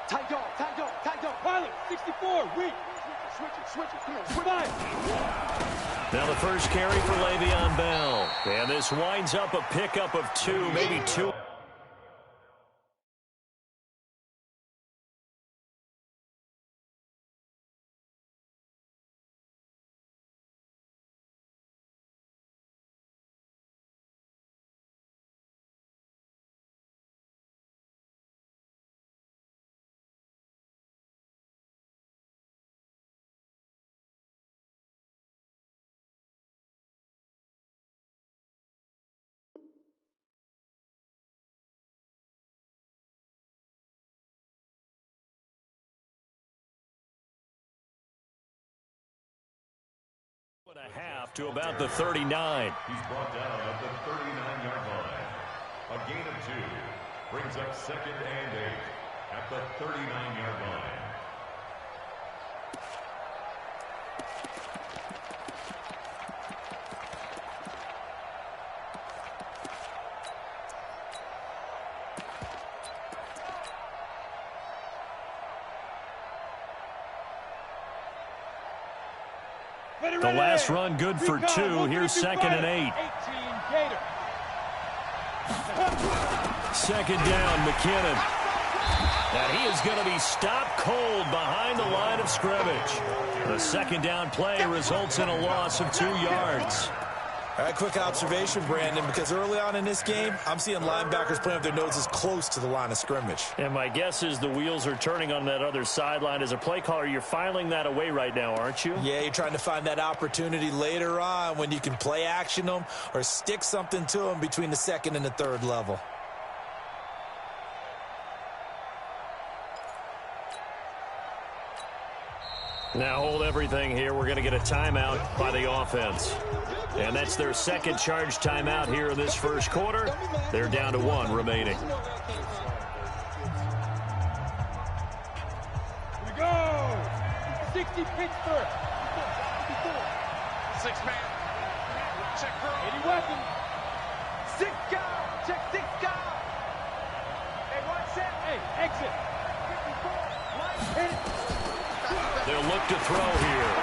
Tight dog, tight dog, tight dog. Pilot, 64, weak. Switch it, come on, switch it. Now the first carry for Le'Veon Bell. And this winds up a pickup of 2, maybe 2. And a half to about the 39. He's brought down at the 39-yard line. A gain of 2 brings up 2nd and 8 at the 39-yard line. The last run good for 2. Here's 2nd and 8. 2nd down, McKinnon. And he is going to be stopped cold behind the line of scrimmage. The 2nd down play results in a loss of 2 yards. All right, quick observation, Brandon, because early on in this game, I'm seeing linebackers playing with their noses close to the line of scrimmage. And my guess is the wheels are turning on that other sideline. As a play caller, you're filing that away right now, aren't you? Yeah, you're trying to find that opportunity later on when you can play action them or stick something to them between the 2nd and the 3rd level. Now hold everything here. We're going to get a timeout by the offense. And that's their 2nd charge timeout here in this first quarter. They're down to 1 remaining. Here we go. 60 Pittsburgh. 6-man. Check for 80 weapons. 6 guys. Check 6 guys. Hey, watch that. Hey, exit. 54. Hit it. They'll look to throw here.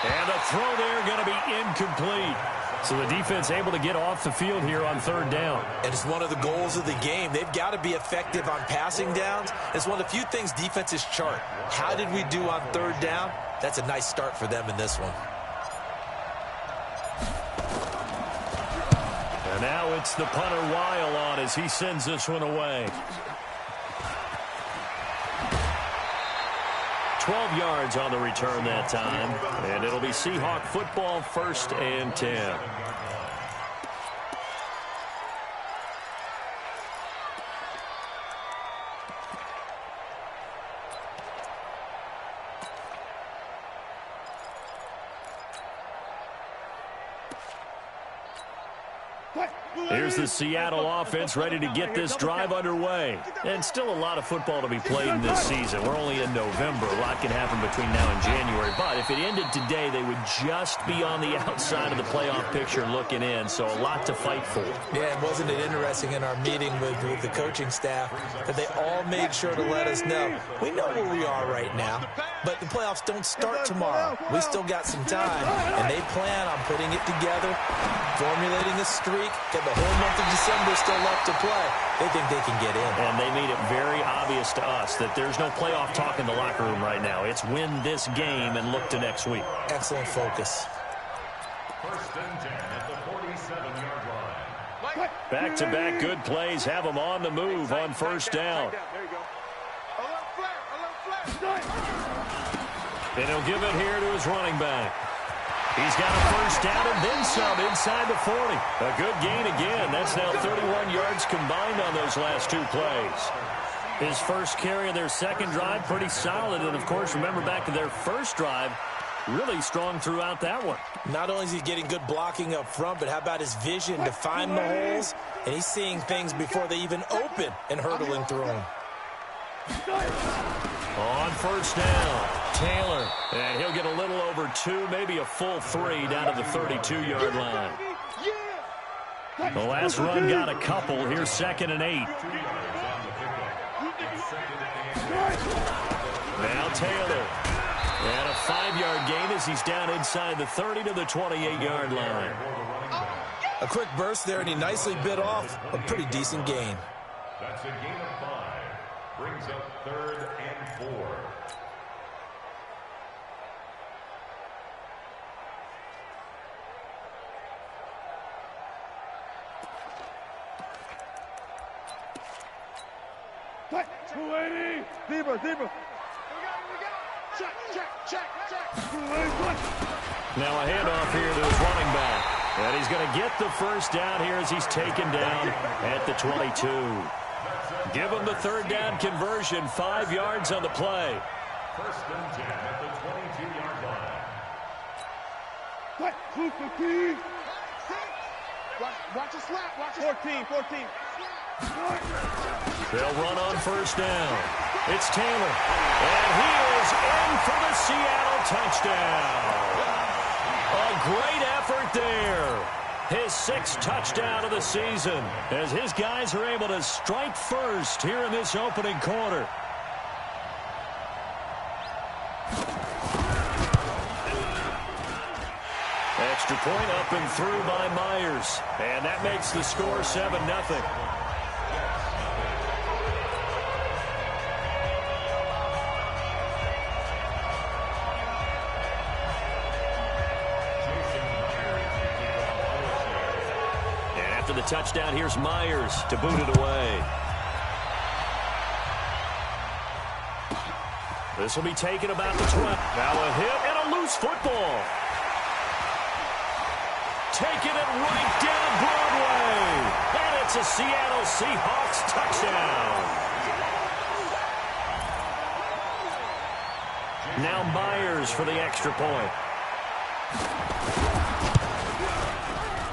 And the throw there going to be incomplete. So the defense able to get off the field here on 3rd down. And it's one of the goals of the game. They've got to be effective on passing downs. It's one of the few things defenses chart. How did we do on 3rd down? That's a nice start for them in this one. And now it's the punter Weil on as he sends this one away. 12 yards on the return that time. And it'll be Seahawk football, 1st and 10. Here's the Seattle offense ready to get this drive underway. And still a lot of football to be played in this season. We're only in November. A lot can happen between now and January. But if it ended today, they would just be on the outside of the playoff picture looking in. So a lot to fight for. Yeah, and wasn't it interesting in our meeting with the coaching staff that they all made sure to let us know, we know where we are right now, but the playoffs don't start tomorrow. We still got some time, and they plan on putting it together, formulating a streak, get the whole month of December still left to play. They think they can get in. And they made it very obvious to us that there's no playoff talk in the locker room right now. It's win this game and look to next week. Excellent focus. 1st and 10 at the 47-yard line. Back-to-back good plays have them on the move on 1st down. There you go. A little flat. And he'll give it here to his running back. He's got a 1st down and then some inside the 40. A good gain again. That's now 31 yards combined on those last 2 plays. His first carry of their 2nd drive, pretty solid. And, of course, remember back to their 1st drive, really strong throughout that one. Not only is he getting good blocking up front, but how about his vision to find the holes? And he's seeing things before they even open and hurdling through them. On 1st down, Taylor. And he'll get a little over 2, maybe a full 3 down to the 32-yard line. The last run got a couple. Here's 2nd and 8. Now Taylor. And a 5-yard gain as he's down inside the 30 to the 28-yard line. A quick burst there, and he nicely bit off a pretty decent gain. That's a gain of 5. Brings up 3rd and 4. What? 280. Zebra. We got. Check. Now a handoff here to his running back. And he's going to get the first down here as he's taken down at the 22. Give him the 3rd down conversion. 5 yards on the play. 1st and 10 at the 22-yard line. What? 250. Watch a slap. 14. They'll run on 1st down. It's Taylor. And he is in for the Seattle touchdown. A great effort there. His 6th touchdown of the season as his guys are able to strike first here in this opening quarter. Extra point up and through by Myers. And that makes the score 7-0. The touchdown, here's Myers to boot it away. This will be taken about the 12. Now a hit and a loose football. Taking it right down Broadway. And it's a Seattle Seahawks touchdown. Now Myers for the extra point.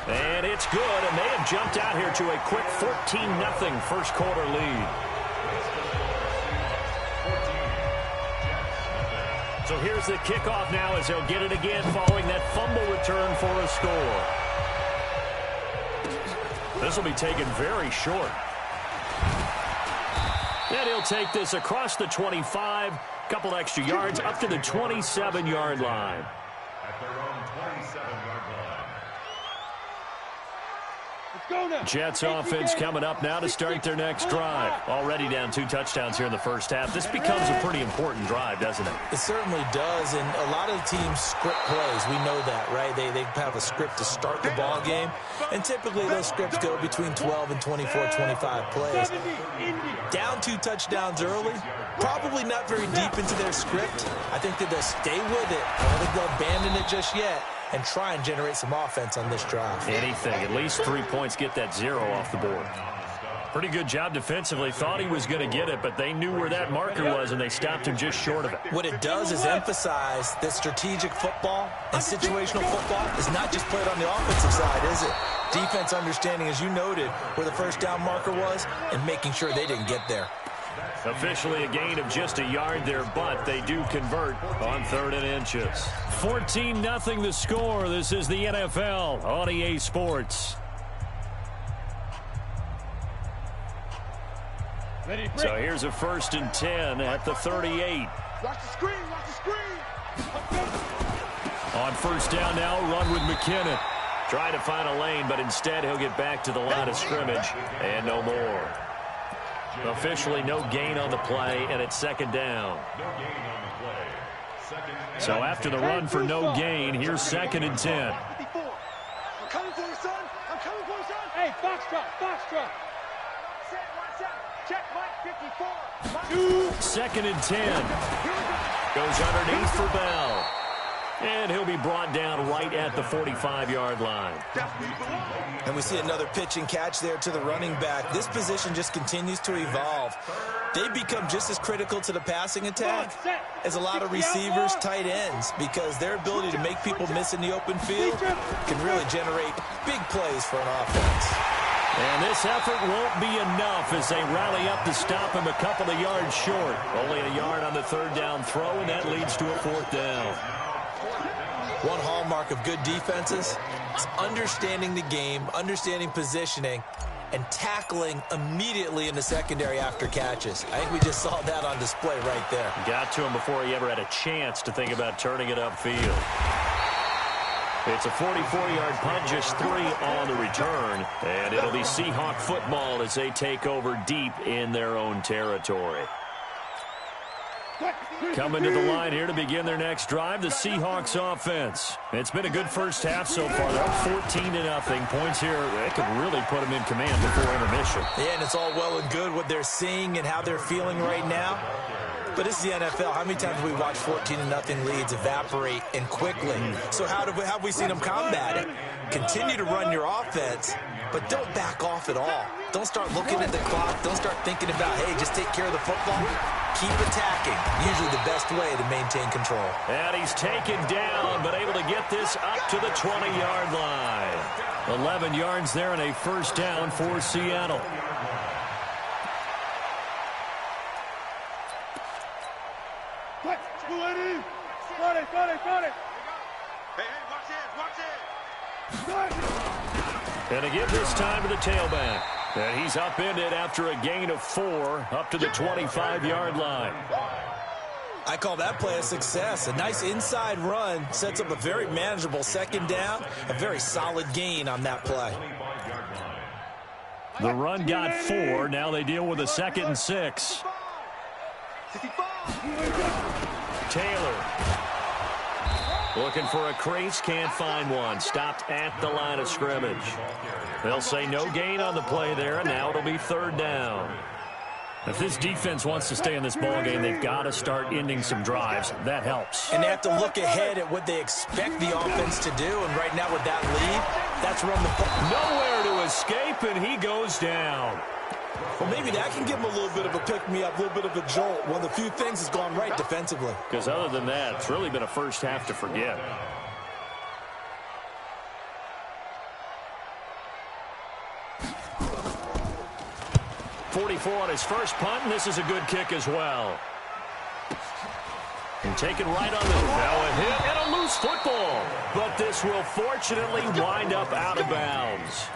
And it's good, and they have jumped out here to a quick 14-0 first quarter lead. So here's the kickoff now as they'll get it again following that fumble return for a score. This will be taken very short. And he'll take this across the 25, couple extra yards up to the 27-yard line. At their own 27-yard line. Jets offense coming up now to start their next drive. Already down 2 touchdowns here in the first half. This becomes a pretty important drive, doesn't it? It certainly does, and a lot of teams script plays. We know that, right? They have a script to start the ball game, and typically those scripts go between 12 and 24, 25 plays. Down 2 touchdowns early, probably not very deep into their script. I think that they'll stay with it. I don't think they'll abandon it just yet and try and generate some offense on this drive. Anything. At least 3 points, get that 0 off the board. Pretty good job defensively. Thought he was going to get it, but they knew where that marker was, and they stopped him just short of it. What it does is emphasize that strategic football and situational football is not just played on the offensive side, is it? Defense understanding, as you noted, where the first down marker was and making sure they didn't get there. Officially a gain of just a yard there, but they do convert on 3rd and inches. 14-0 the score. This is the NFL on EA Sports. So here's a 1st and 10 at the 38. Watch the screen. On 1st down now, run with McKinnon. Trying to find a lane, but instead he'll get back to the line of scrimmage and no more. Officially no gain on the play, and it's 2nd down. So after the run for no gain, here's 2nd and 10. I'm coming for you, son. Hey, Foxtrot. Check, Mike, 54. 2nd and 10. Goes underneath for Bell. And he'll be brought down right at the 45-yard line. And we see another pitch and catch there to the running back. This position just continues to evolve. They become just as critical to the passing attack as a lot of receivers, tight ends, because their ability to make people miss in the open field can really generate big plays for an offense. And this effort won't be enough as they rally up to stop him a couple of yards short. Only a yard on the 3rd down throw, and that leads to a 4th down. One hallmark of good defenses is understanding the game, understanding positioning, and tackling immediately in the secondary after catches. I think we just saw that on display right there. Got to him before he ever had a chance to think about turning it upfield. It's a 44-yard punt, just 3 on the return, and it'll be Seahawk football as they take over deep in their own territory. Coming to the line here to begin their next drive, the Seahawks offense. It's been a good first half so far. They're up 14-0. Points here, they could really put them in command before intermission. Yeah, and it's all well and good what they're seeing and how they're feeling right now. But this is the NFL. How many times have we watched 14-0 leads evaporate and quickly? So how have we seen them combat it? Continue to run your offense, but don't back off at all. Don't start looking at the clock. Don't start thinking about, hey, just take care of the football. Keep attacking. Usually the best way to maintain control. And he's taken down, but able to get this up to the 20-yard line. 11 yards there and a first down for Seattle. And again this time to the tailback. And he's upended after a gain of 4 up to the 25-yard line. I call that play a success. A nice inside run sets up a very manageable second down. A very solid gain on that play. The run got 4. Now they deal with a 2nd and 6. Taylor. Looking for a crease, can't find one. Stopped at the line of scrimmage. They'll say no gain on the play there, and now it'll be 3rd down. If this defense wants to stay in this ballgame, they've got to start ending some drives. That helps. And they have to look ahead at what they expect the offense to do, and right now with that lead, that's run the ball. Nowhere to escape, and he goes down. Well, maybe that can give him a little bit of a pick-me-up, a little bit of a jolt. One of the few things has gone right defensively. Because other than that, it's really been a first half to forget. .44 on his first punt, and this is a good kick as well. And taken right on the now a hit and a loose football. But this will fortunately wind up out of bounds.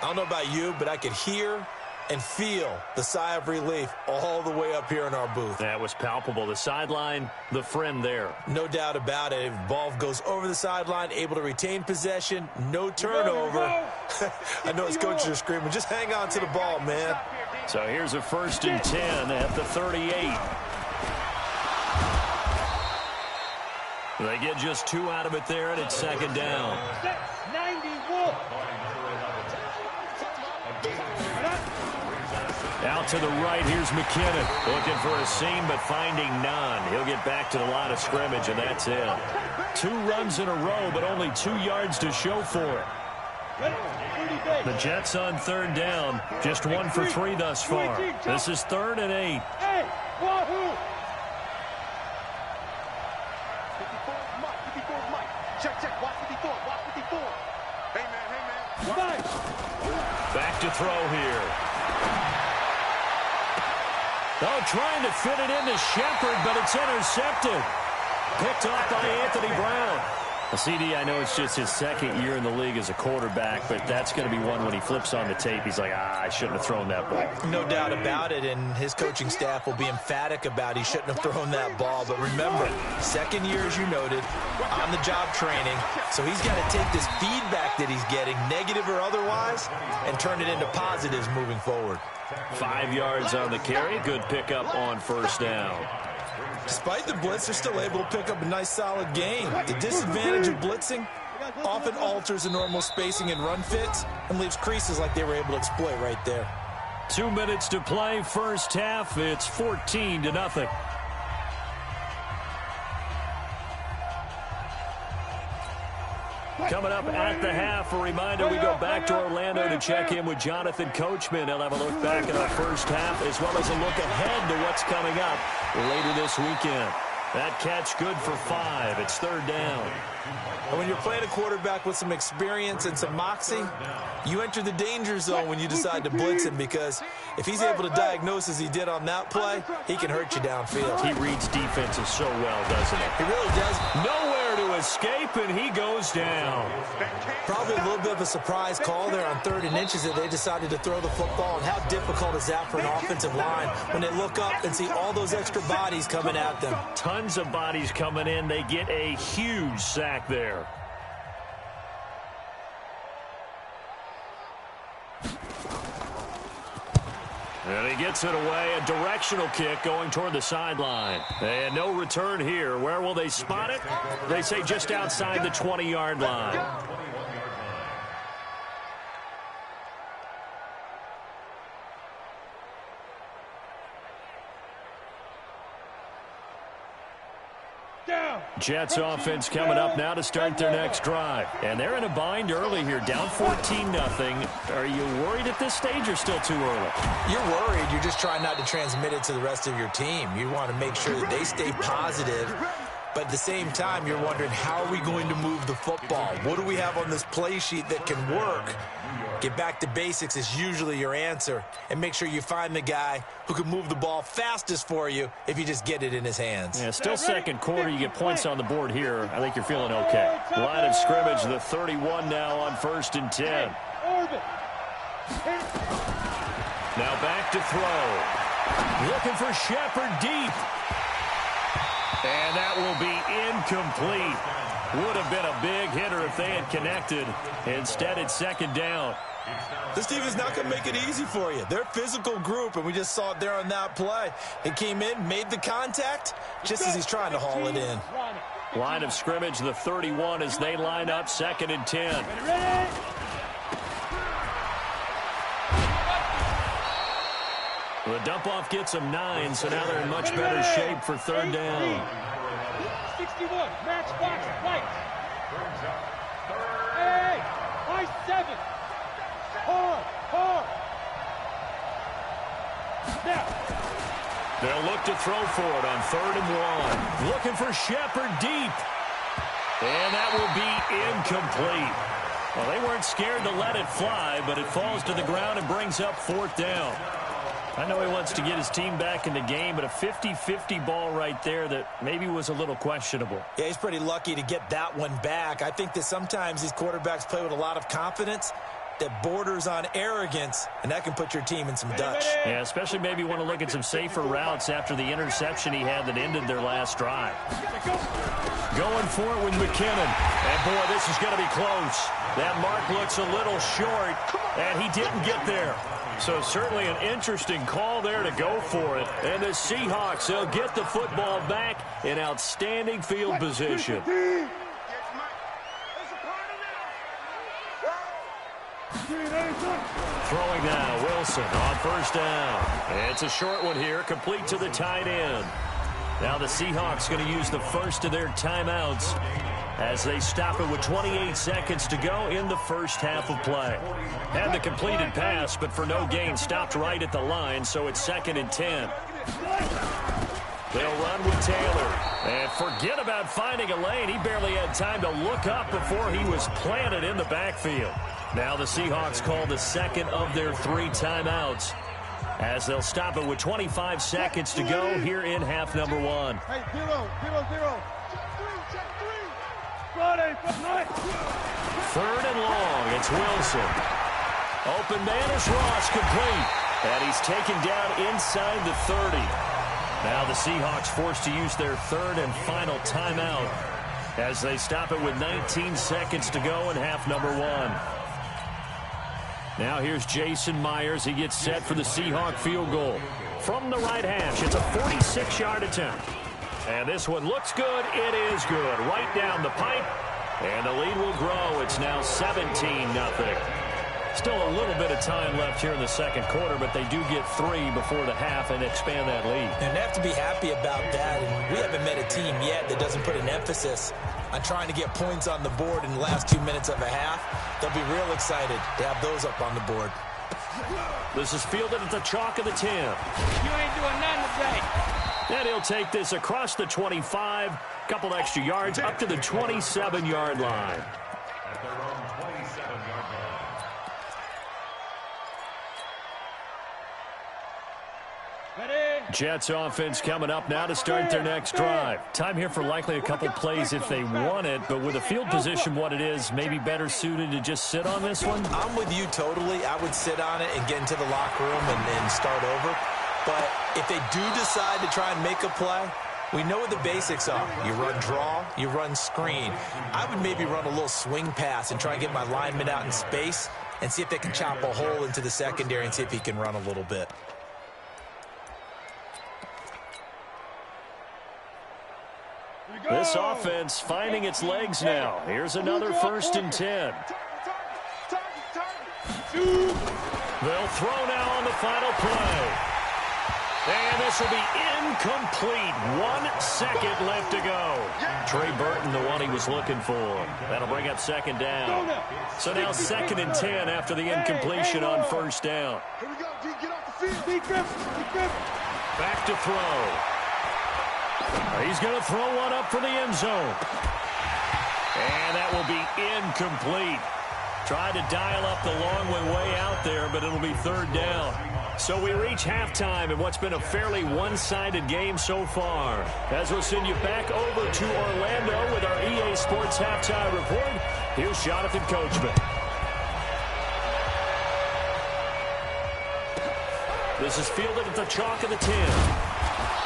I don't know about you, but I could hear and feel the sigh of relief all the way up here in our booth. That was palpable. The sideline, the friend there. No doubt about it. If ball goes over the sideline, able to retain possession, no turnover. I know his coaches are screaming, just hang on to the ball, man. So here's a 1st and 10 at the 38. They get just 2 out of it there, and it's 2nd down. 91. Out to the right, here's McKinnon. Looking for a seam, but finding none. He'll get back to the line of scrimmage, and that's it. 2 runs in a row, but only 2 yards to show for it. The Jets on 3rd down. Just 1 for 3 thus far. This is 3rd and 8. Hey, Wahoo! Check. Watch 54. Hey, man. Back to throw here. Oh, trying to fit it into Shepard, but it's intercepted. Picked off by Anthony Brown. A CD, I know it's just his 2nd year in the league as a quarterback, but that's going to be one when he flips on the tape. He's like, I shouldn't have thrown that ball. No doubt about it, and his coaching staff will be emphatic about he shouldn't have thrown that ball. But remember, 2nd year, as you noted, on-the-job training. So he's got to take this feedback that he's getting, negative or otherwise, and turn it into positives moving forward. 5 yards on the carry. Good pickup on 1st down. Despite the blitz, they're still able to pick up a nice, solid gain. The disadvantage of blitzing often alters the normal spacing and run fits and leaves creases like they were able to exploit right there. 2 minutes to play, first half. It's 14-0. Coming up at the half, a reminder, we go back to Orlando to check in with Jonathan Coachman. He'll have a look back at our first half as well as a look ahead to what's coming up later this weekend. That catch good for 5. It's 3rd down. And when you're playing a quarterback with some experience and some moxie, you enter the danger zone when you decide to blitz him, because if he's able to diagnose as he did on that play, he can hurt you downfield. He reads defenses so well, doesn't he? He really does. Nowhere to to escape, and he goes down. Probably a little bit of a surprise call there on 3rd and inches that they decided to throw the football. And how difficult is that for an offensive line when they look up and see all those extra bodies coming at them? Tons of bodies coming in. They get a huge sack there. And he gets it away, a directional kick going toward the sideline. And no return here. Where will they spot it? They say just outside the 20-yard line. Jets offense coming up now to start their next drive. And they're in a bind early here, down 14-0. Are you worried at this stage or still too early? You're worried. You're just trying not to transmit it to the rest of your team. You want to make sure that they stay positive. But at the same time, you're wondering, how are we going to move the football? What do we have on this play sheet that can work? Get back to basics is usually your answer. And make sure you find the guy who can move the ball fastest for you if you just get it in his hands. Yeah, still second quarter. You get points on the board here. I think you're feeling okay. Line of scrimmage, the 31 now on 1st and 10. Now back to throw. Looking for Shepard deep. And that will be incomplete. Would have been a big hitter if they had connected. Instead, it's 2nd down. This team is not going to make it easy for you. They're a physical group, and we just saw it there on that play. He came in, made the contact, just as he's trying to haul it in. Line of scrimmage, the 31 as they line up, 2nd and 10. The dump-off gets them 9, so now they're in much better shape for 3rd down. 61, matchbox, right. Hey, I-7. Hard. Now. They'll look to throw for it on 3rd and 1. Looking for Shepard deep. And that will be incomplete. Well, they weren't scared to let it fly, but it falls to the ground and brings up 4th down. I know he wants to get his team back in the game, but a 50-50 ball right there that maybe was a little questionable. Yeah, he's pretty lucky to get that one back. I think that sometimes these quarterbacks play with a lot of confidence that borders on arrogance, and that can put your team in some Dutch. Yeah, especially maybe want to look at some safer routes after the interception he had that ended their last drive. Going for it with McKinnon. And, boy, this is going to be close. That mark looks a little short, and he didn't get there. So certainly an interesting call there to go for it. And the Seahawks, they'll get the football back in outstanding field position. Throwing now, Wilson on 1st down. It's a short one here, complete to the tight end. Now the Seahawks going to use the first of their timeouts as they stop it with 28 seconds to go in the first half of play. Had the completed pass, but for no gain, stopped right at the line, so it's 2nd and 10. They'll run with Taylor. And forget about finding a lane. He barely had time to look up before he was planted in the backfield. Now the Seahawks call the second of their 3 timeouts as they'll stop it with 25 seconds to go here in half number 1. Hey, 0. Check 3. 3rd and long. It's Wilson. Open man is Ross, complete. And he's taken down inside the 30. Now the Seahawks forced to use their 3rd and final timeout as they stop it with 19 seconds to go in half number 1. Now here's Jason Myers. He gets set for the Seahawk field goal. From the right hash, it's a 46-yard attempt. And this one looks good. It is good. Right down the pipe. And the lead will grow. It's now 17-0. Still a little bit of time left here in the second quarter, but they do get 3 before the half and expand that lead. And they have to be happy about that. And we haven't met a team yet that doesn't put an emphasis on trying to get points on the board in the last 2 minutes of a half. They'll be real excited to have those up on the board. This is fielded at the chalk of the 10. You ain't doing nothing today. And he'll take this across the 25, couple extra yards up to the 27-yard line. At their own 27-yard line. Jets offense coming up now to start their next drive. Time here for likely a couple plays if they want it, but with the field position what it is, maybe better suited to just sit on this one? I'm with you totally. I would sit on it and get into the locker room and start over. But if they do decide to try and make a play, we know what the basics are. You run draw, you run screen. I would maybe run a little swing pass and try and get my lineman out in space and see if they can chop a hole into the secondary and see if he can run a little bit. This offense finding its legs now. Here's another 1st and 10. They'll throw now on the final play. And this will be incomplete. 1 second left to go. Trey Burton, the one he was looking for. That'll bring up 2nd down. So now 2nd and 10 after the incompletion on 1st down. Here we go, D. Get off the field. Back to throw. He's going to throw one up for the end zone. And that will be incomplete. Tried to dial up the long way out there, but it'll be 3rd down. So we reach halftime in what's been a fairly one-sided game so far. As we'll send you back over to Orlando with our EA Sports Halftime Report, here's Jonathan Coachman. This is fielded at the chalk of the 10.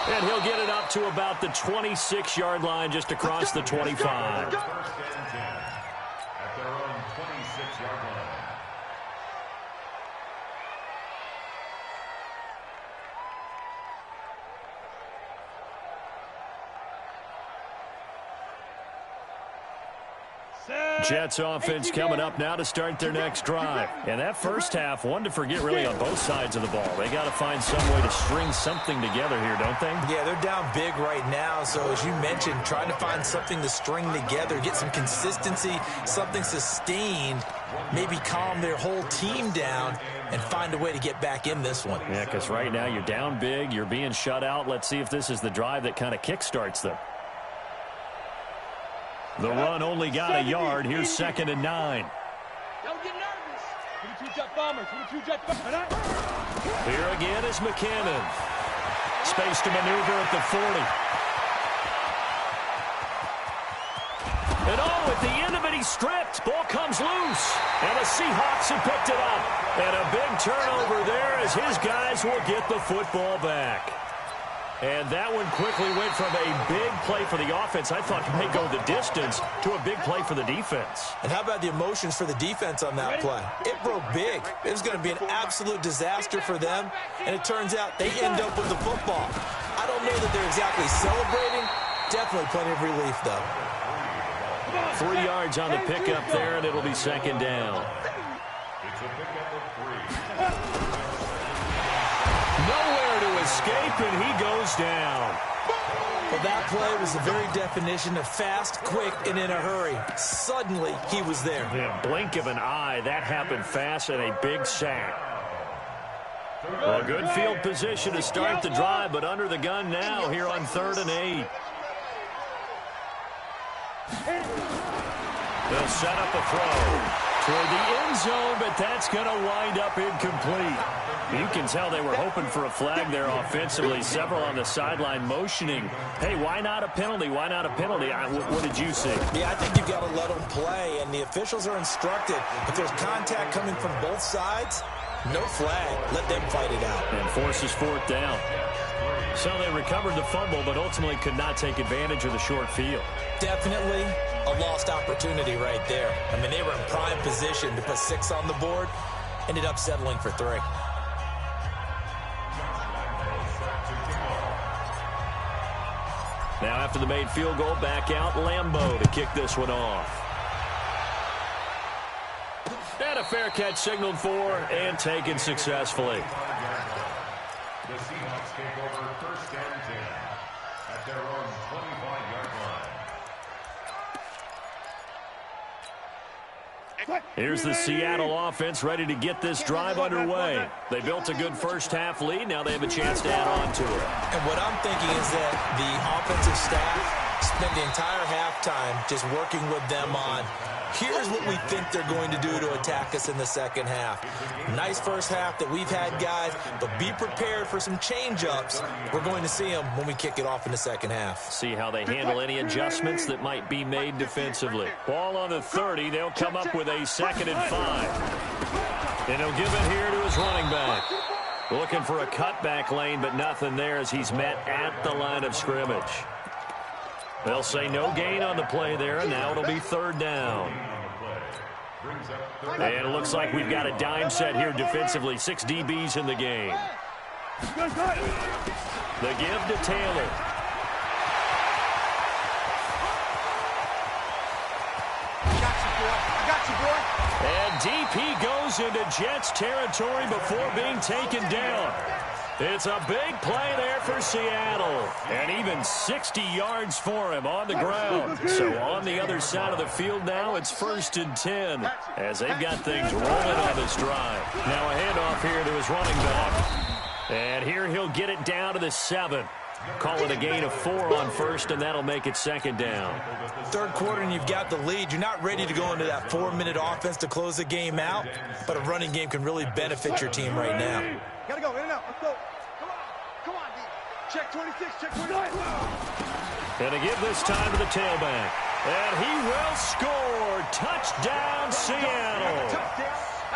And he'll get it up to about the 26-yard line just across the 25. 1st and 10 at their own 26-yard line. Jets offense coming up now to start their next drive. And that first half, one to forget really on both sides of the ball. They got to find some way to string something together here, don't they? Yeah, they're down big right now. So as you mentioned, trying to find something to string together, get some consistency, something sustained, maybe calm their whole team down and find a way to get back in this one. Yeah, because right now you're down big, you're being shut out. Let's see if this is the drive that kind of kickstarts them. The run only got a yard. Here's 2nd and 9. Don't get nervous. 22-jet bombers. 22-jet bombers. Here again is McKinnon. Space to maneuver at the 40. And at the end of it, he's stripped. Ball comes loose. And the Seahawks have picked it up. And a big turnover there as his guys will get the football back. And that one quickly went from a big play for the offense, I thought may go the distance, to a big play for the defense. And how about the emotions for the defense on that play? It broke big. It was going to be an absolute disaster for them, and it turns out they end up with the football. I don't know that they're exactly celebrating. Definitely plenty of relief, though. 3 yards on the pickup there, and it'll be 2nd down. It's a pickup of 3. Nowhere to escape, and he goes down. Well, that play was the very definition of fast, quick, and in a hurry. Suddenly, he was there. The blink of an eye, that happened fast, and a big sack. Well, good field position to start the drive, but under the gun now here on 3rd and 8. They'll set up a throw toward the end zone, but that's going to wind up incomplete. You can tell they were hoping for a flag there offensively. Several on the sideline motioning, hey, why not a penalty? Why not a penalty? What did you see? Yeah, I think you've got to let them play, and the officials are instructed. If there's contact coming from both sides, no flag. Let them fight it out. And forces 4th down. So they recovered the fumble, but ultimately could not take advantage of the short field. Definitely a lost opportunity right there. I mean, they were in prime position to put 6 on the board. Ended up settling for 3. Now after the made field goal, back out Lambeau to kick this one off. And a fair catch signaled for and taken successfully. The Seahawks take over 1st and 10 at their own 25-yard line. Here's the Seattle offense ready to get this drive underway. They built a good first half lead. Now they have a chance to add on to it. And what I'm thinking is that the offensive staff spent the entire halftime just working with them on Here's what we think they're going to do to attack us in the second half. Nice first half that we've had, guys, but be prepared for some change-ups. We're going to see them when we kick it off in the second half. See how they handle any adjustments that might be made defensively. Ball on the 30. They'll come up with a 2nd and 5. And he'll give it here to his running back. Looking for a cutback lane, but nothing there as he's met at the line of scrimmage. They'll say no gain on the play there, and now it'll be 3rd down. And it looks like we've got a dime set here defensively. 6 DBs in the game. The give to Taylor. I got you, boy. And DP goes into Jets territory before being taken down. It's a big play there for Seattle. And even 60 yards for him on the ground. So on the other side of the field now, it's 1st and 10 as they've got things rolling on this drive. Now a handoff here to his running back. And here he'll get it down to the 7. Call it a gain of 4 on 1st, and that'll make it 2nd down. 3rd quarter, and you've got the lead. You're not ready to go into that 4-minute offense to close the game out, but a running game can really benefit your team right now. Gotta go, in and out. Let's go. Come on, D. Check 26, check 29. And to give this time to the tailback. And he will score. Touchdown, Seattle.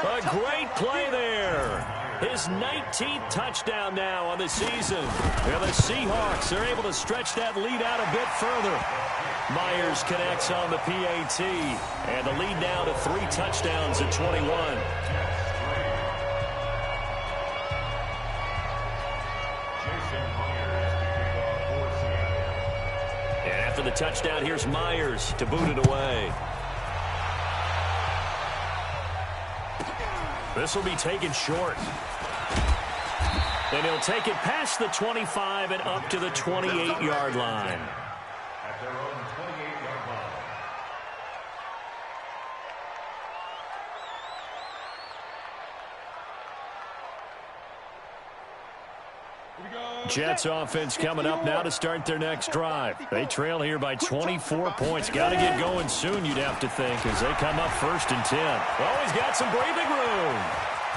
A great play there. His 19th touchdown now on the season. And the Seahawks are able to stretch that lead out a bit further. Myers connects on the PAT. And the lead now to 3 touchdowns at 21. And after the touchdown, here's Myers to boot it away. This will be taken short. And he'll take it past the 25 and up to the 28-yard line. At their own 28-yard line. Jets offense coming up now to start their next drive. They trail here by 24 points. Got to get going soon, you'd have to think, as they come up 1st and 10. Well, he's got some breathing room.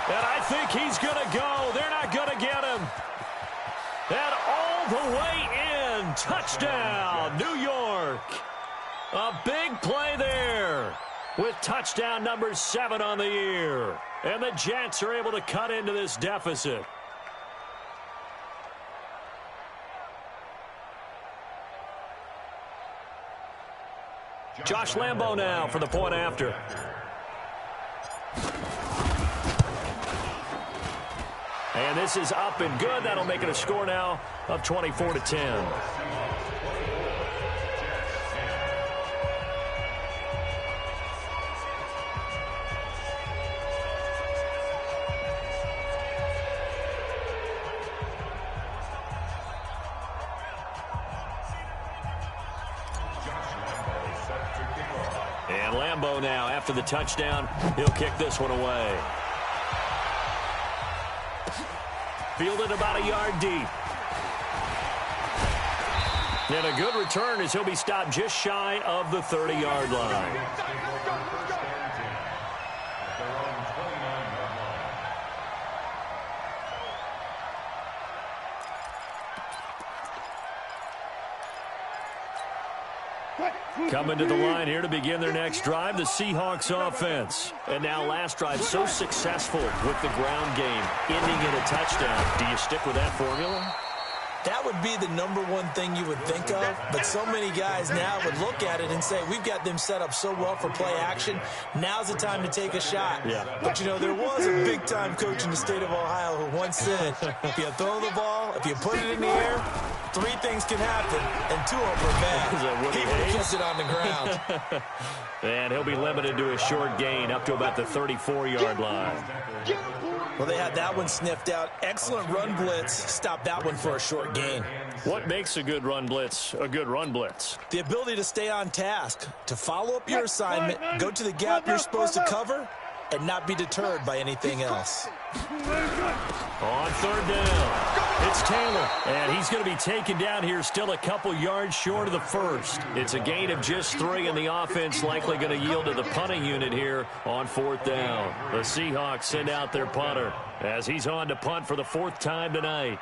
And I think he's going to go. They're not going to get him. And all the way in. Touchdown, New York. A big play there with touchdown number 7 on the year. And the Jets are able to cut into this deficit. Josh Lambo now for the point after. And this is up and good. That'll make it a score now of 24-10. And Lambo now, after the touchdown, he'll kick this one away. Fielded about a yard deep. And a good return as he'll be stopped just shy of the 30-yard line. Coming to the line here to begin their next drive, the Seahawks offense. And now last drive so successful with the ground game, ending in a touchdown. Do you stick with that formula? That would be the #1 thing you would think of, but so many guys now would look at it and say, we've got them set up so well for play action, now's the time to take a shot. Yeah. But, you know, there was a big-time coach in the state of Ohio who once said, if you throw the ball, if you put it in the air, 3 things can happen, and 2 of them are bad. He would have kept it on the ground. And he'll be limited to a short gain up to about the 34-yard line. Well, they had that one sniffed out. Excellent run blitz. Stopped that one for a short gain. What makes a good run blitz a good run blitz? The ability to stay on task, to follow up your assignment, go to the gap you're supposed to cover, and not be deterred by anything else. On 3rd down, it's Taylor. And he's going to be taken down here still a couple yards short of the first. It's a gain of just 3, and the offense likely going to yield to the punting unit here on 4th down. The Seahawks send out their punter as he's on to punt for the 4th time tonight.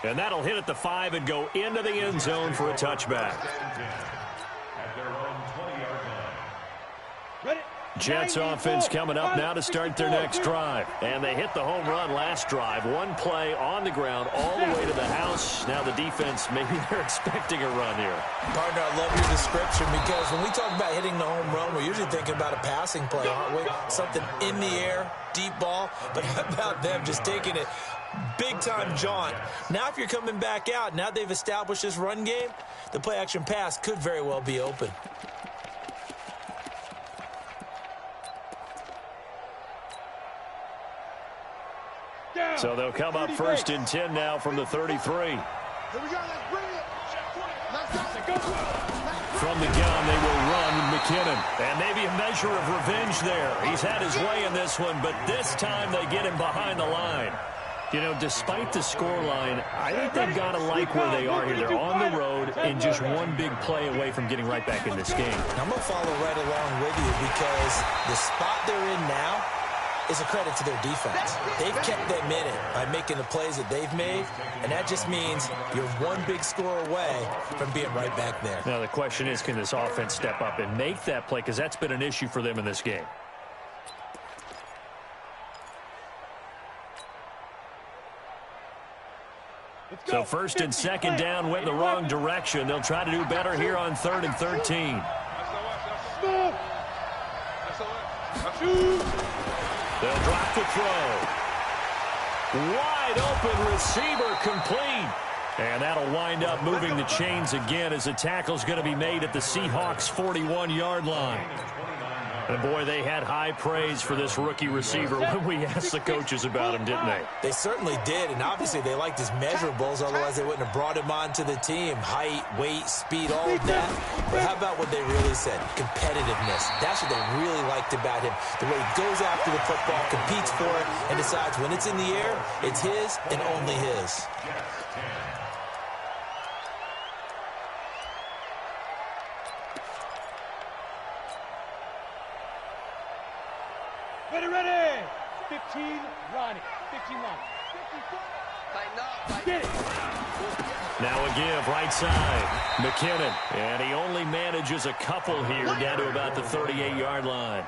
And that'll hit at the 5 and go into the end zone for a touchback. At their own 20-yard line. Jets offense coming up now to start their next drive. And they hit the home run last drive. One play on the ground all the way to the house. Now the defense, maybe they're expecting a run here. Partner, I love your description because when we talk about hitting the home run, we're usually thinking about a passing play, aren't we? Something in the air, deep ball. But how about them just taking it big-time jaunt? Now if you're coming back out, now they've established this run game, the play-action pass could very well be open. So they'll come up 1st and 10 now from the 33. Here we go, let's bring it. Let's go. From the gun, they will run McKinnon. And maybe a measure of revenge there. He's had his way in this one, but this time they get him behind the line. You know, despite the scoreline, I think they've got to like where they are here. They're on the road and just one big play away from getting right back in this game. I'm going to follow right along with you because the spot they're in now is a credit to their defense. They've kept them in it by making the plays that they've made, and that just means you're one big score away from being right back there. Now the question is, can this offense step up and make that play? Because that's been an issue for them in this game. So 1st and 2nd down went in the wrong direction. They'll try to do better here on 3rd and 13. They'll drop the throw. Wide open receiver complete. And that'll wind up moving the chains again as the tackle's going to be made at the Seahawks' 41-yard line. And, boy, they had high praise for this rookie receiver when we asked the coaches about him, didn't they? They certainly did, and obviously they liked his measurables, otherwise they wouldn't have brought him onto the team. Height, weight, speed, all of that. But how about what they really said? Competitiveness. That's what they really liked about him. The way he goes after the football, competes for it, and decides when it's in the air, it's his and only his. Ready. 15, Ronnie. 15, Ronnie. 54. Tighten up. Get it. Now a give, right side. McKinnon. And he only manages a couple here down to about the 38-yard line.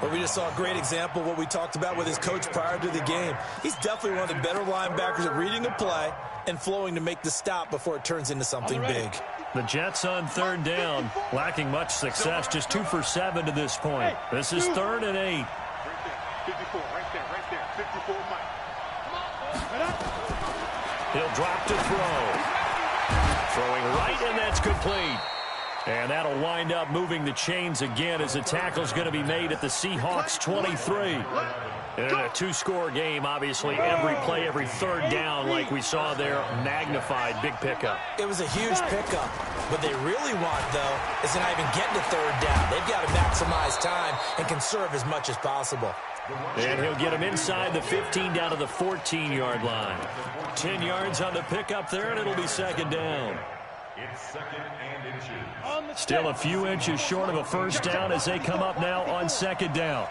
Well, we just saw a great example of what we talked about with his coach prior to the game. He's definitely one of the better linebackers at reading a play and flowing to make the stop before it turns into something big. The Jets on 3rd down, lacking much success, just 2 for 7 to this point. This is 3rd and 8. 54, right there, 54, Mike. He'll drop to throw. Throwing right, and that's complete. And that'll wind up moving the chains again as the tackle's going to be made at the Seahawks' 23. And in a 2-score game, obviously, every play, every 3rd down, like we saw there, magnified, big pickup. It was a huge pickup. What they really want, though, is to not even get to 3rd down. They've got to maximize time and conserve as much as possible. And he'll get him inside the 15 down to the 14-yard line. 10 yards on the pickup there, and it'll be 2nd down. It's 2nd and inches. Still a few inches short of a 1st down as they come up now on 2nd down.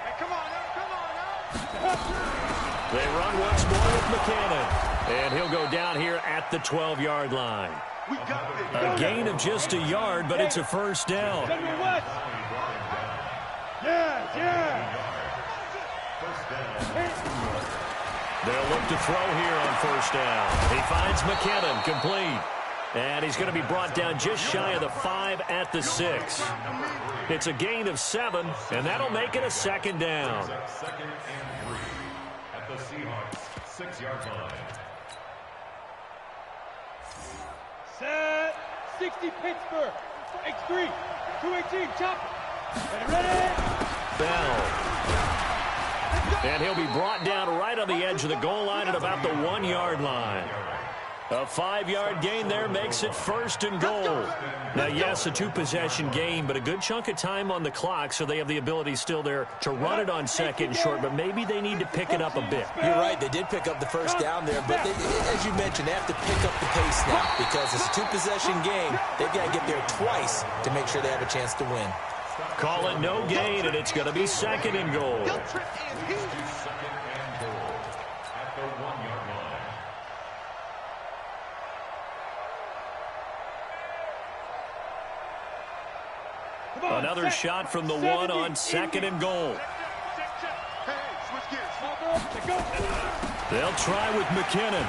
They run once more with McKinnon. And he'll go down here at the 12-yard line. A gain of just a yard, but it's a 1st down. They'll look to throw here on 1st down. He finds McKinnon, complete. And he's going to be brought down just shy of the 5 at the 6. It's a gain of 7, and that'll make it a 2nd down. 2nd and 3 at the Seahawks' 6-yard line. Set. 60 Pittsburgh. X3. 218. Chop. Ready. Bell. And he'll be brought down right on the edge of the goal line at about the 1-yard line. A 5-yard gain there makes it 1st and goal. Now, yes, a 2-possession game, but a good chunk of time on the clock, so they have the ability still there to run it on 2nd and short, but maybe they need to pick it up a bit. You're right. They did pick up the 1st down there, but as you mentioned, they have to pick up the pace now because it's a 2-possession game. They've got to get there twice to make sure they have a chance to win. Call it no gain, and it's going to be 2nd and goal. Another shot from the 1 on 2nd and goal. They'll try with McKinnon.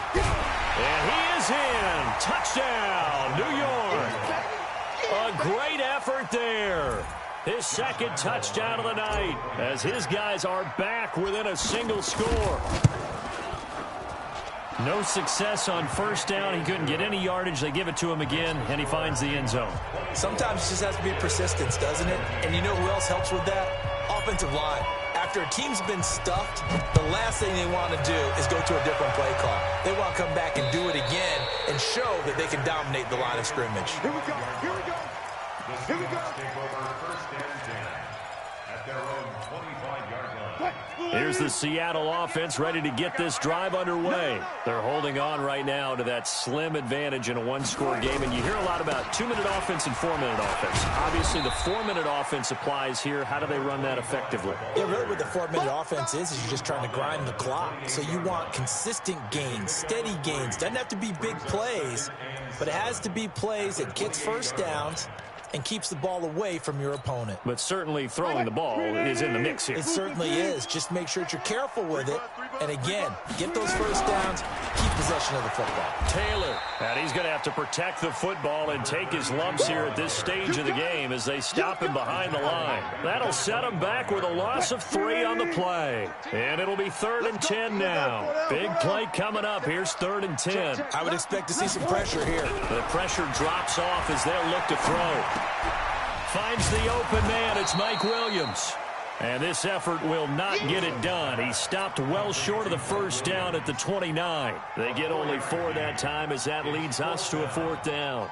And he is in. Touchdown, New York. A great effort there. His 2nd touchdown of the night as his guys are back within a single score. No success on 1st down. He couldn't get any yardage. They give it to him again, and he finds the end zone. Sometimes it just has to be persistence, doesn't it? And you know who else helps with that? Offensive line. After a team's been stuffed, the last thing they want to do is go to a different play call. They want to come back and do it again and show that they can dominate the line of scrimmage. Here we go. Here we go. Here we go. Take over 1st and 10 at their own 25-yard line. Here's the Seattle offense ready to get this drive underway. They're holding on right now to that slim advantage in a 1-score game, and you hear a lot about 2-minute offense and 4-minute offense. Obviously, the 4-minute offense applies here. How do they run that effectively? Yeah, really what the 4-minute offense is you're just trying to grind the clock. So you want consistent gains, steady gains. Doesn't have to be big plays, but it has to be plays that gets 1st downs and keeps the ball away from your opponent. But certainly throwing the ball is in the mix here. It certainly is. Just make sure that you're careful with it. And again, get those 1st downs, keep possession of the football. Taylor, and he's going to have to protect the football and take his lumps here at this stage of the game as they stop him behind the line. That'll set him back with a loss of 3 on the play. And it'll be 3rd and 10 now. Big play coming up. Here's 3rd and 10. I would expect to see some pressure here. The pressure drops off as they'll look to throw. Finds the open man. It's Mike Williams. And this effort will not get it done. He stopped well short of the 1st down at the 29. They get only 4 that time as that leads us to a 4th down.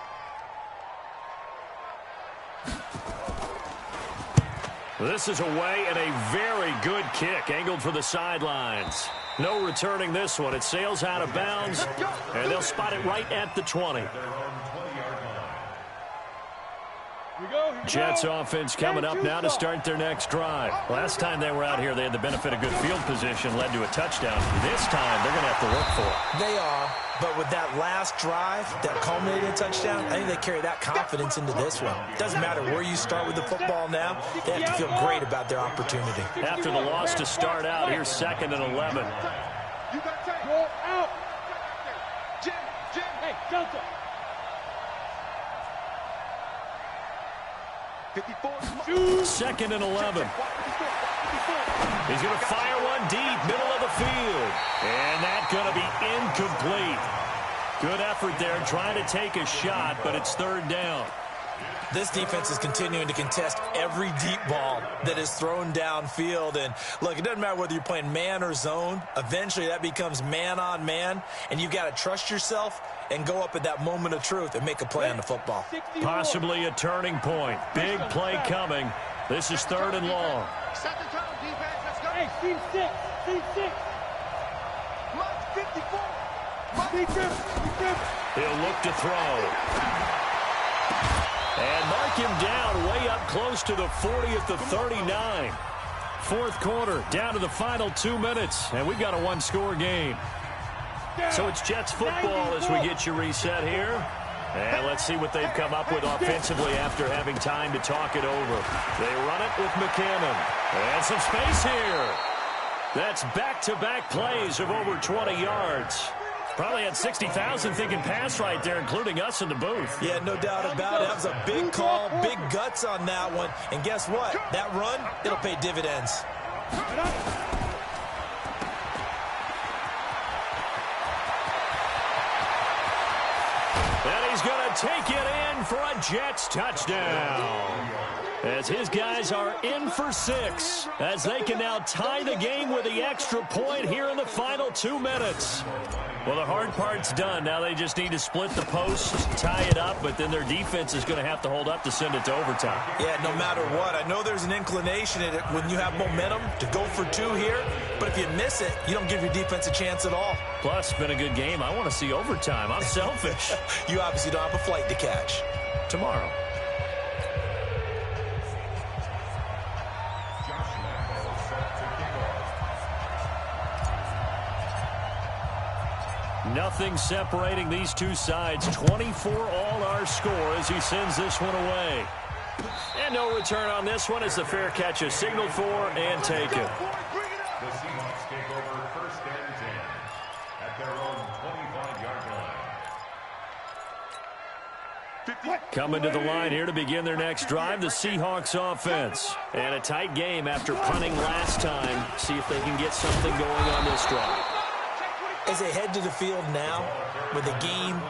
This is away and a very good kick angled for the sidelines. No returning this one. It sails out of bounds, and they'll spot it right at the 20. Jets offense coming up now to start their next drive. Last time they were out here, they had the benefit of good field position, led to a touchdown. This time, they're going to have to work for it. They are, but with that last drive, that culminated touchdown, I think they carry that confidence into this one. It doesn't matter where you start with the football now. They have to feel great about their opportunity. After the loss to start out, here's 2nd and 11. You got to go out. Jim, hey, Delta. 2nd and 11. He's going to fire one deep, middle of the field. And that's going to be incomplete. Good effort there, trying to take a shot, but it's 3rd down. This defense is continuing to contest every deep ball that is thrown downfield. And, look, it doesn't matter whether you're playing man or zone. Eventually, that becomes man-on-man, and you've got to trust yourself and go up at that moment of truth and make a play on the football. Possibly a turning point. Big play coming. This is 3rd and long. Set the tone, defense. Let's go. Hey, team 6. Team 6. Mark 54. He'll look to throw. And mark him down way up close to the 40 at the 39. 4th quarter, down to the final 2 minutes, and we've got a 1-score game. So it's Jets football as we get you reset here. And let's see what they've come up with offensively after having time to talk it over. They run it with McKinnon. And some space here. That's back-to-back plays of over 20 yards. Probably had 60,000 thinking pass right there, including us in the booth. Yeah, no doubt about it. That was a big call, big guts on that one. And guess what? That run, it'll pay dividends. And he's going to take it in for a Jets touchdown. as his guys are in for 6, as they can now tie the game with the extra point here in the final 2 minutes. Well, the hard part's done. Now they just need to split the posts, tie it up, but then their defense is going to have to hold up to send it to overtime. Yeah, no matter what. I know there's an inclination in it when you have momentum to go for 2 here, but if you miss it, you don't give your defense a chance at all. Plus, it's been a good game. I want to see overtime. I'm selfish. You obviously don't have a flight to catch. Tomorrow. Nothing separating these two sides. 24 all our score as he sends this one away. And no return on this one as the fair catch is signaled for and taken. The Seahawks take over 1st and 10 at their own 25-yard line. Coming to the line here to begin their next drive, the Seahawks offense. And a tight game after punting last time. See if they can get something going on this drive. As they head to the field now, with the game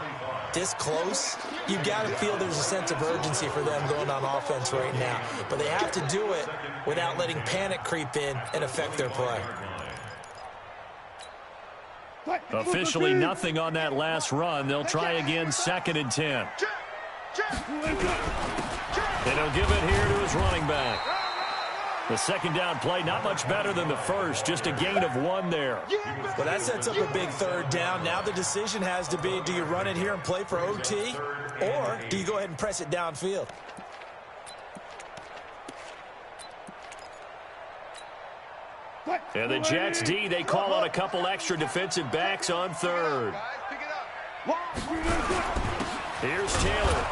this close, you've got to feel there's a sense of urgency for them going on offense right now. But they have to do it without letting panic creep in and affect their play. Officially nothing on that last run. They'll try again 2nd and 10. And he'll give it here to his running back. The second down play, not much better than the first, just a gain of 1 there. Well, that sets up a big 3rd down. Now the decision has to be, do you run it here and play for OT, or do you go ahead and press it downfield? And the Jets D, they call on a couple extra defensive backs on 3rd. Here's Taylor.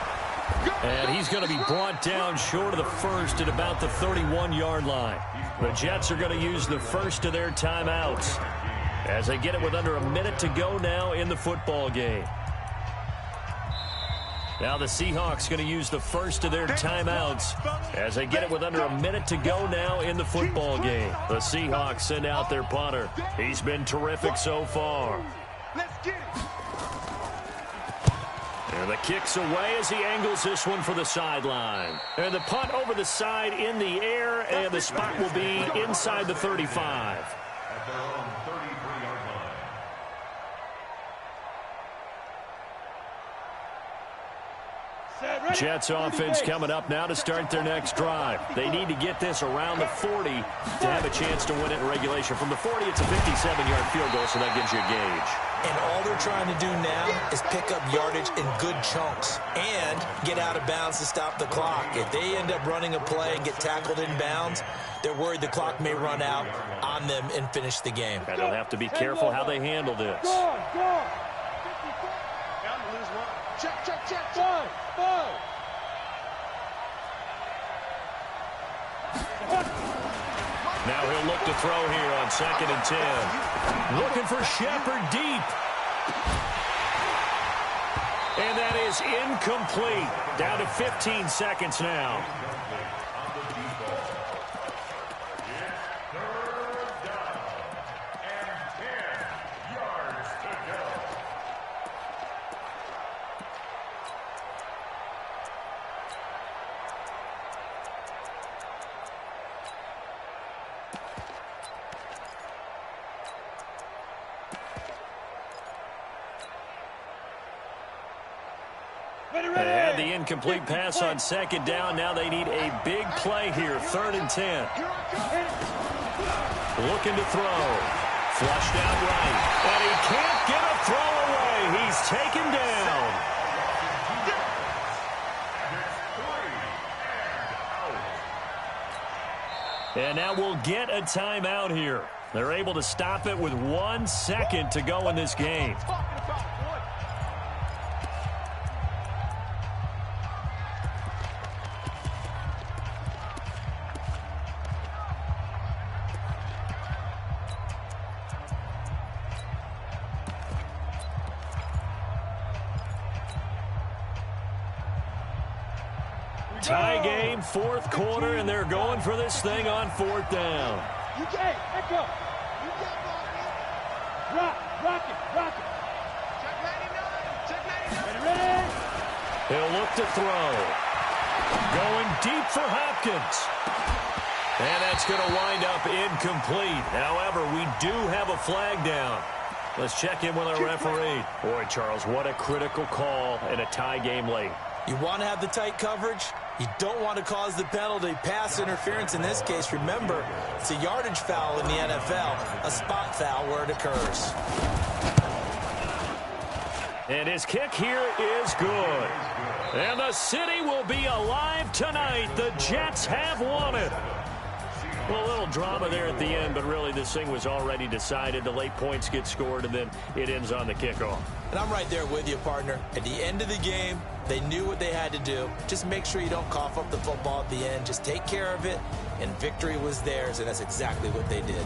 And he's going to be brought down short of the first at about the 31-yard line. The Jets are going to use the first of their timeouts as they get it with under a minute to go now in the football game. Now the Seahawks going to use the first of their timeouts as they get it with under a minute to go now in the football game. The Seahawks send out their punter. He's been terrific so far. Let's get it. And the kick's away as he angles this one for the sideline. And the punt over the side in the air, and the spot will be inside the 35. At their own 33-yard line. Jets offense coming up now to start their next drive. They need to get this around the 40 to have a chance to win it in regulation. From the 40, it's a 57-yard field goal, so that gives you a gauge. And all they're trying to do now is pick up yardage in good chunks and get out of bounds to stop the clock. If they end up running a play and get tackled in bounds, they're worried the clock may run out on them and finish the game. And they'll have to be careful how they handle this. Go. Down to lose 1. Check. 5. Now he'll look to throw here on 2nd and 10. Looking for Shepard deep. And that is incomplete. Down to 15 seconds now. They had the incomplete pass on 2nd down. Now they need a big play here. 3rd and 10. Looking to throw. Flushed out right. And he can't get a throw away. He's taken down. And now we'll get a timeout here. They're able to stop it with 1 second to go in this game. Tie game, 4th quarter, and they're going for this thing on 4th down. Hey, let go. Rock it. Check 99. Ready? He'll look to throw. Going deep for Hopkins. Hopkins. And that's going to wind up incomplete. However, we do have a flag down. Let's check in with our referee. Boy, Charles, what a critical call in a tie game late. You want to have the tight coverage. You don't want to cause the penalty. Pass interference in this case. Remember, it's a yardage foul in the NFL, a spot foul where it occurs. And his kick here is good. And the city will be alive tonight. The Jets have won it. Well, a little drama there at the end, but really this thing was already decided. The late points get scored, and then it ends on the kickoff. And I'm right there with you, partner. At the end of the game, they knew what they had to do. Just make sure you don't cough up the football at the end. Just take care of it, and victory was theirs, and that's exactly what they did.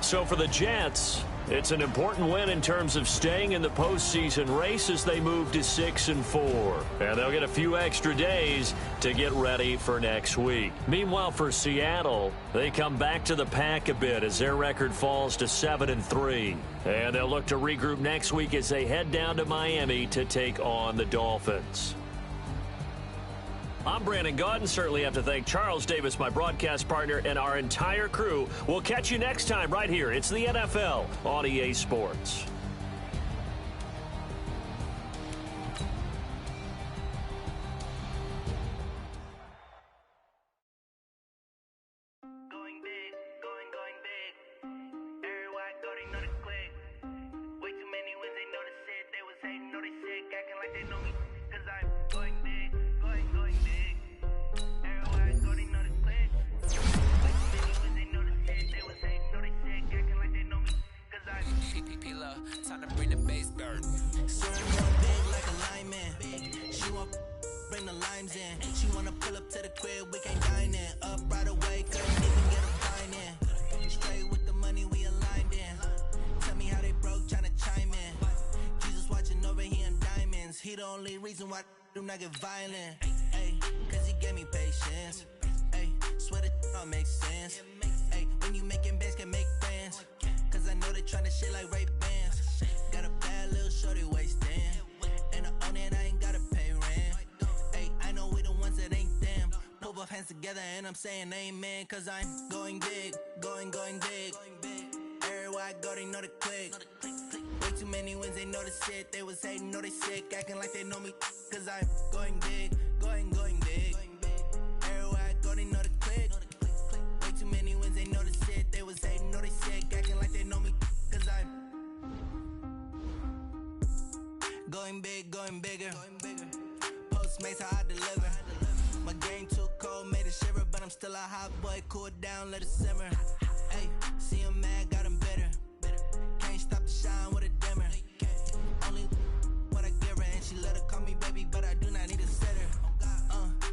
So for the Jets, it's an important win in terms of staying in the postseason race as they move to 6-4. And they'll get a few extra days to get ready for next week. Meanwhile, for Seattle, they come back to the pack a bit as their record falls to 7-3. And they'll look to regroup next week as they head down to Miami to take on the Dolphins. I'm Brandon Gaudin. Certainly have to thank Charles Davis, my broadcast partner, and our entire crew. We'll catch you next time right here. It's the NFL on EA Sports. Time to bring the bass bird. Big like a lineman. She won't bring the limes in. She wanna pull up to the crib, we can't dine in. Up right away, couldn't even get a fine in. Straight with the money we aligned in. Tell me how they broke, tryna chime in. Jesus watching over here in diamonds. He the only reason why I do not get violent. Ay, cause he gave me patience. Ay, swear that all makes sense. Ay, when you making bands can make friends. Cause I know they tryna shit like Ray Bans. Got a bad little shorty wasting. And I own it, I ain't gotta pay rent. Hey, I know we the ones that ain't them. Pull both hands together and I'm saying amen. Cause I'm going big, going big. Everywhere I go, they know the click. Way too many wins, they know the shit. They was hating, know they sick, acting like they know me. Cause I'm going big, going big. Everywhere I go, they know the click. Way too many wins, they know the shit. They was hating, know they sick, acting like they know me. Cause I'm going big, going bigger. Postmates how I deliver. My game too cold, made it shiver, but I'm still a hot boy. Cool down, let it simmer. Hey, see him mad, got him bitter. Can't stop the shine with a dimmer. Only what I give her, and she let her call me baby, but I do not need a sitter.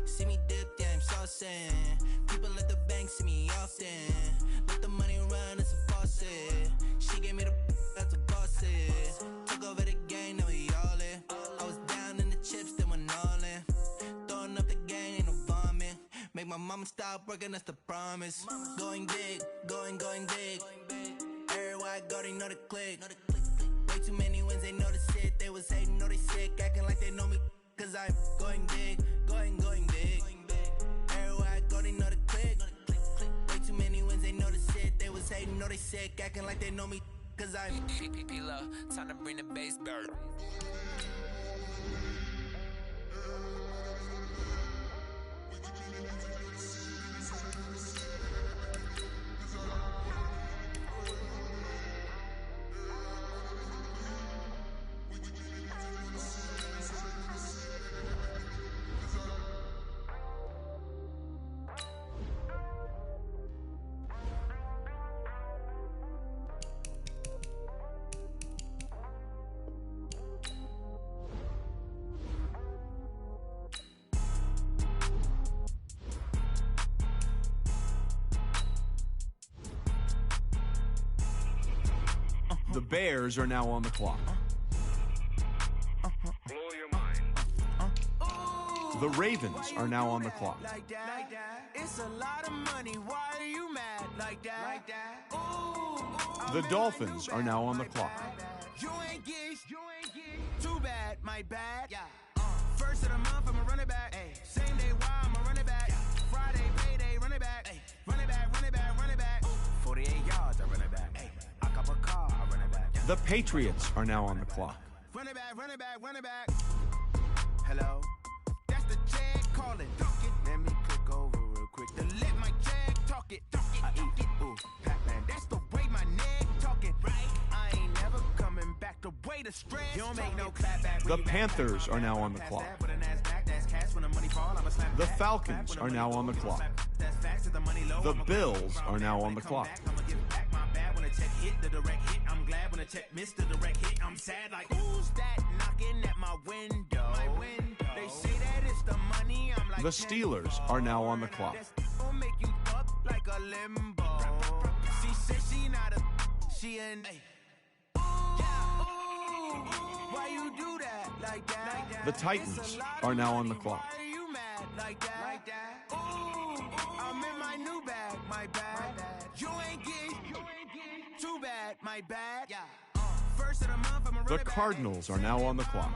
See me dip, yeah, I'm saucing. People at the bank see me often. Let the money run, it's a faucet. She gave me the that's a boss is. Took over the game, now we all in. I was down in the chips, then went all in. Throwing up the game, ain't no vomit. Make my mama stop working, that's the promise. Going big, going big. Everywhere I go, they know the click. Way too many wins, they know the shit. They was hating, know they sick, acting like they know me. Cause I'm going big, going big. Everywhere I go, they know the click. Way too many wins, they know the shit. They was hating, know they sick, acting like they know me. Cause I'm PPP, time to bring the bass bird. The Bears are now on the clock. Blow your mind. The Ravens are now on the clock. It's a lot of money. Why are you mad like that? The Dolphins are now on the clock. You ain't geeks. Too bad, my bad. First of the month, I'm a running back. Same day, why I'm a The Patriots are now on the clock. Run it back, run it back, run it back. Hello? That's the Jag calling. Let me click over real quick to let my Jag talk it. I eat it. Ooh, Pac-Man, that's the way my neck talking. Right? I ain't never coming back the way the stress. You don't make no clap back. The Panthers are now on the clock. The Falcons are now on the clock. The Bills are now on the clock. I'm glad when a check missed the direct hit. I'm sad like who's that knocking at my window? They say that it's the money. I'm like The Steelers are now on the clock. Will make you up like a limbo. She said she not a she and why you do that like that? The Titans are now on the clock. Why are you mad like that? Ooh, I'm in my new bag, my bad. You ain't getting too bad, my bad. First of the month, I'm a The Cardinals are now on the clock.